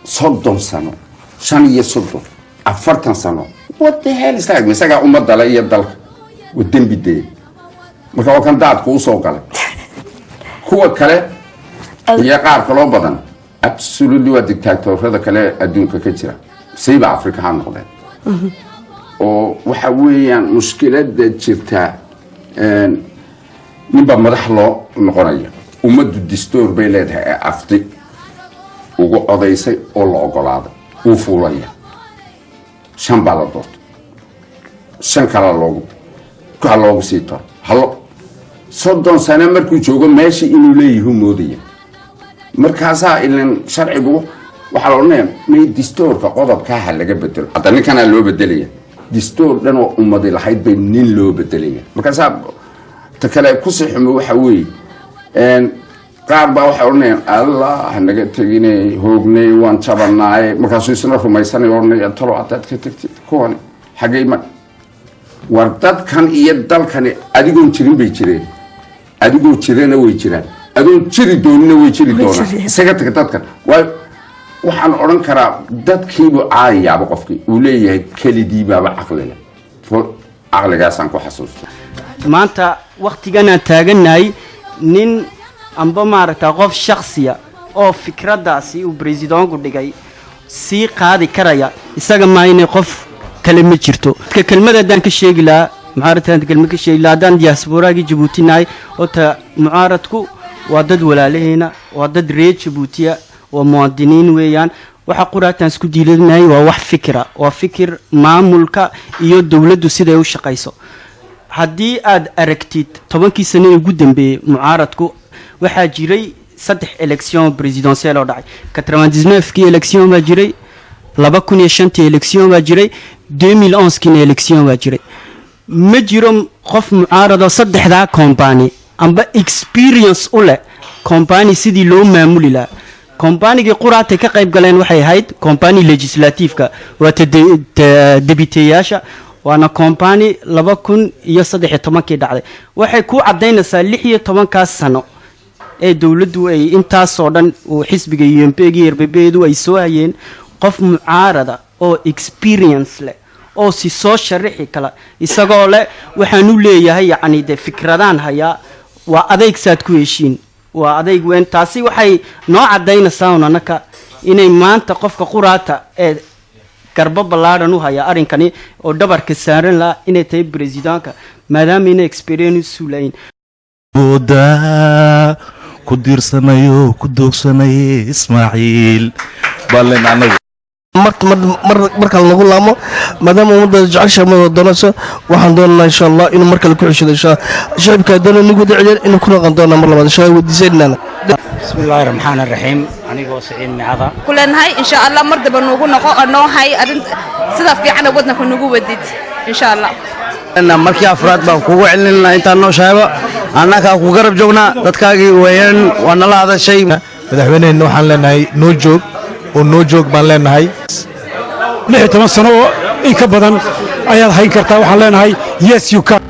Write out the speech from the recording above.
صدّن سنة شان يصدّن أفرتن سنة what the hell is that مساجا دلا يدل والدم بدي مركب كان داد كوسو قال هو كله يقار كلام بدن absolutely a dictator هذا كله الدين ككتير سيب أفريقيا هنقول وحويا مشكلة جتها نبى مرحلة نقرأيه ومد الدستور بيلادها أفضل وقضيسي الله أقلاده وفولية شن بالدور شن كلا سيطر هلا صدّن سنة مركو جوجو ماشي إنه ليه مودية مركزها إلين شرعي بو وحلونين من الدستور كقضب كهل اللي جبته حتى كان اللي بدلية دستور لأنه أمضي لحيد بين اللي بدلية مركزها تكلم كسر حمو حوي qaar baa waxa oranayaan allah hanaga tagine hoognay waan jabanaay markaas isna rumaysanay oranay talo aad ka tagtid kuwan xagay ma war dadkan iyo dalkan adigoon jirin bay jireen adigoo jirena way jiraan adoon jiri doonina way jiri doonaan isaga tag dadkan waxaan oran karaa dadkiiba caayaba qofkii uu leeyahay kalidii baaba aqli leh aqligaasan ku xasuusto maanta waqtigan aan taaganahay nin amba maaragta qof shakhsiya oo fikradaasi uu presidentku dhigay si qaadi karaya isaga ma inay qof kale ma jirto kelmaddan ka sheegi la mucaaradkan kelmad ka sheegi la dan diasporaagi Djibouti naay oo ta mucaaradku waa dad walaalaheena waa dad reer Djibouti oo muwaadiniin weeyaan waxa quraatan isku diiladnay waa wax fikra waa fikir maamulka iyo dawladdu sida ay u shaqayso haddii aad aragtid 10 sano ugu dambeeyay mucaaradku waxaa jiray 3 élections présidentielles oo dhacay 99 kii élection baa jiray 2005 élection baa jiray 2011 kii élection baa jiray ma jiro qof mucaarado saddexda company amba experience u leh company sidii loo maamuli lahaa company-ga quraatay ka qayb galeen waxay ahayd company legislative-ka waa debiteyaasha waana company 2013 kii dhacday waxay ku cadeynaysaa 16 kaas sano ee dawladdu ay intaas oo dhan oo xisbiga UNP-ga RBB-du ay soo hayeen qof mucaarada oo experience leh oo si soo sharixi kala isagoo leh waxaan u leeyahay yacni de fikradaan haya waa adeeg saad ku heshiin waa adeeg weyn taasi waxay noo cadeynaysaa unanaka inay maanta qofka quraata ee garba ballaaran u haya arrinkani oo dhabarka saaran la inay tahay presidentka maadaama inay experience u leeyihiin booda ku diirsanayo ku doogsanayo Ismaaciil balan anagu marka lagu laamo maadaama umada jacayl ma doonayso waxaan doonaynaa insha Allah inuu marka la ku xishado shacabka doonay nagu daciyeen inuu ku noqon doono mar labaad insha Allah wadiisanana bismillaahir rahmaanir rahiim anigoo Saciid Micada kullanahay insha Allah mar daba nagu noqon hay arin sida fiican wadnka nagu wadid insha Allah أنا مركي أفراد بقوة علنا أنت إنه شايبة أنا كقرب جونا تذكري وين وأنا لا هذا الشيء مدحونا إنه حنا هاي نوجوك ونوجوك بنلنا هاي ليه تمسنا إيه كبدن أيها هاي كرتا وحنا هاي yes you can